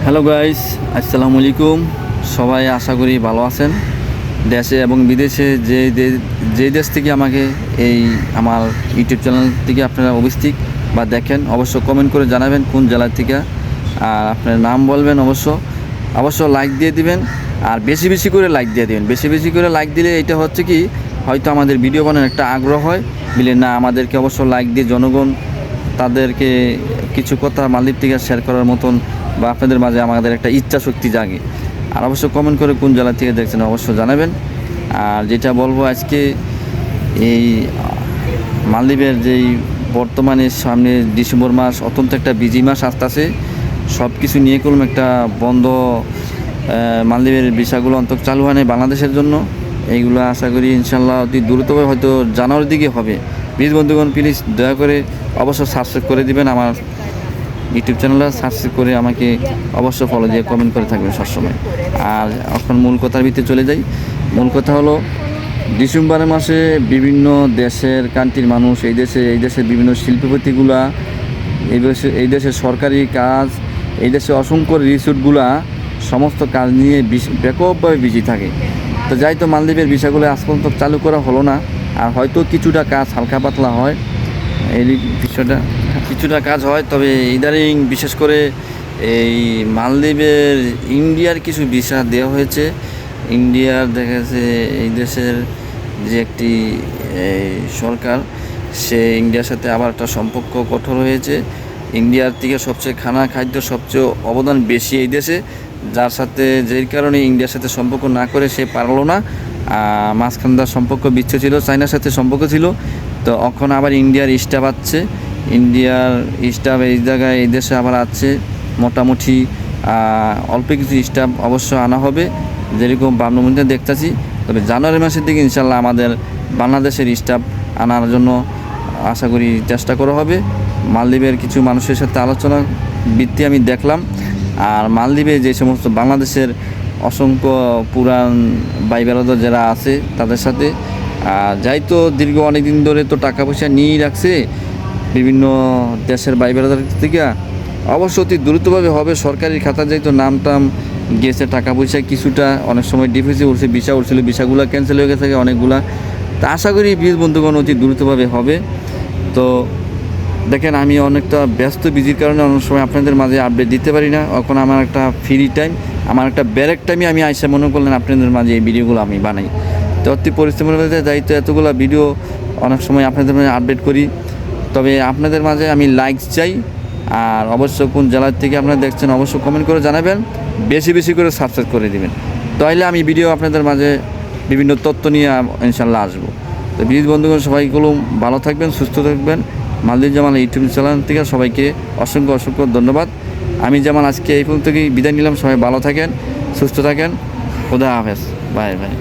Hello guys, আসসালামু আলাইকুম। সবাই আশা করি ভালো আছেন। দেশে এবং বিদেশে যে দেশ থেকে আমাকে এই আমার ইউটিউব চ্যানেল থেকে আপনারা উপস্থিত বা দেখেন, অবশ্য কমেন্ট করে জানাবেন কোন জেলা থেকে, আর আপনার নাম বলবেন। অবশ্য লাইক দিয়ে দিবেন, আর বেশি বেশি করে লাইক দিয়ে দিবেন। বেশি বেশি করে লাইক দিলে এটা হচ্ছে কি, হয়তো আমাদের ভিডিও বানানোর একটা আগ্রহ হয় বলে না, আমাদেরকে অবশ্য লাইক দিয়ে জনগণ তাদেরকে কিছু কথা মালদ্বীপ থেকে শেয়ার করার মতন, বা আপনাদের মাঝে আমাদের একটা ইচ্ছা শক্তি জাগে। আর অবশ্য কমেন্ট করে কোন জেলা থেকে দেখছেন অবশ্য জানাবেন। আর যেটা বলবো আজকে, এই মালদ্বীপের যেই বর্তমানে সামনে ডিসেম্বর মাস অত্যন্ত একটা বিজি মাস আসতেছে, সব কিছু নিয়ে করলাম একটা বন্ধ। মালদ্বীপের ভিসাগুলো অন্তত চালু হয় নাই বাংলাদেশের জন্য। এইগুলো আশা করি ইনশাল্লাহ অতি দ্রুতভাবে হয়তো জানুয়ারির দিকে হবে। প্লিজ বন্ধুগণ, প্লিজ দয়া করে অবশ্য সাবস্ক্রাইব করে দিবেন আমার ইউটিউব চ্যানেলটা। সাবস্ক্রাইব করে আমাকে অবশ্য ফলো দিয়ে কমেন্ট করে থাকবেন সবসময়। আর এখন মূল কথার ভিতরে চলে যাই। মূল কথা হলো, ডিসেম্বরের মাসে বিভিন্ন দেশের কান্ট্রির মানুষ এই দেশের বিভিন্ন শিল্পপতিগুলা, এই দেশের সরকারি কাজ, এই দেশে অসংখ্য রিসোর্টগুলা সমস্ত কাজ নিয়ে ব্যাপকভাবে বিজি থাকে। তো যাই তো, মালদ্বীপের ভিসাগুলো আজ পর্যন্ত চালু করা হলো না। আর হয়তো কিছুটা কাজ হালকা পাতলা হয়, এই বিষয়টা কিছুটা কাজ হয়। তবে ইদারিং বিশেষ করে এই মালদ্বীপের ইন্ডিয়ার কিছু ভিসা দেওয়া হয়েছে। ইন্ডিয়ার দেখা যাচ্ছে এই দেশের যে একটি সরকার, সে ইন্ডিয়ার সাথে আবার একটা সম্পর্ক কঠোর হয়েছে। ইন্ডিয়ার থেকে সবচেয়ে খাদ্য সবচেয়ে অবদান বেশি এই দেশে, যার সাথে যেই কারণে ইন্ডিয়ার সাথে সম্পর্ক না করে সে পারলো না। মাঝখানদার সম্পর্ক বিচ্ছেদ ছিল, চায়নার সাথে সম্পর্ক ছিল। তো এখন আবার ইন্ডিয়ার স্টাফ আসছে, ইন্ডিয়ার স্টাফ এই জায়গায় এই দেশে আবার আছে। মোটামুটি অল্প কিছু স্টাফ অবশ্য আনা হবে, যেরকম বাবনুমন্দিরে দেখতেছি। তবে জানুয়ারি মাসের দিকে ইনশাল্লাহ আমাদের বাংলাদেশের স্টাফ আনার জন্য আশা করি চেষ্টা করা হবে। মালদ্বীপের কিছু মানুষের সাথে আলোচনা ভিত্তি আমি দেখলাম। আর মালদ্বীপে যে সমস্ত বাংলাদেশের অসংখ্য পুরান ভাই বেরাদর যারা আছে তাদের সাথে যাই তো, দীর্ঘ অনেক দিন ধরে তো টাকা পয়সা নিয়েই রাখছে বিভিন্ন দেশের ভাই বেরাদর থেকে। অবশ্য অতি দ্রুতভাবে হবে। সরকারি খাতা যেহেতু নাম টাম গেছে, টাকা পয়সা কিছুটা অনেক সময় ডিফেন্সে উঠছে, ভিসা উঠছিল, ভিসাগুলো ক্যান্সেল হয়ে গেছে অনেকগুলা। তা আশা করি প্লিজ বন্ধুগণ অতি দ্রুতভাবে হবে। তো দেখেন, আমি অনেকটা ব্যস্ত বিজির কারণে অনেক সময় আপনাদের মাঝে আপডেট দিতে পারি না। এখন আমার একটা ফ্রি টাইম, আমার একটা ব্রেক টাইমে আমি আইসা মনে করলেন আপনাদের মাঝে এই ভিডিওগুলো আমি বানাই। তো অতি পরিশ্রমের মধ্যে দায়িত্ব এতগুলো ভিডিও অনেক সময় আপনাদের মাঝে আপডেট করি। তবে আপনাদের মাঝে আমি লাইক চাই। আর অবশ্য কোন জেলার থেকে আপনারা দেখছেন অবশ্য কমেন্ট করে জানাবেন, বেশি বেশি করে সাবস্ক্রাইব করে দেবেন। তাহলে আমি ভিডিও আপনাদের মাঝে বিভিন্ন তথ্য নিয়ে ইনশাল্লাহ আসবো। তো প্লিজ বন্ধুগণ, সবাইগুলো ভালো থাকবেন, সুস্থ থাকবেন। মালদ্বীপ জামাল ইউটিউব চ্যানেল থেকে সবাইকে অসংখ্য ধন্যবাদ। আমি যেমন আজকে এই পর্যন্ত বিদায় নিলাম। সবাই ভালো থাকেন, সুস্থ থাকেন। খোদা হাফেজ, বাই বাই।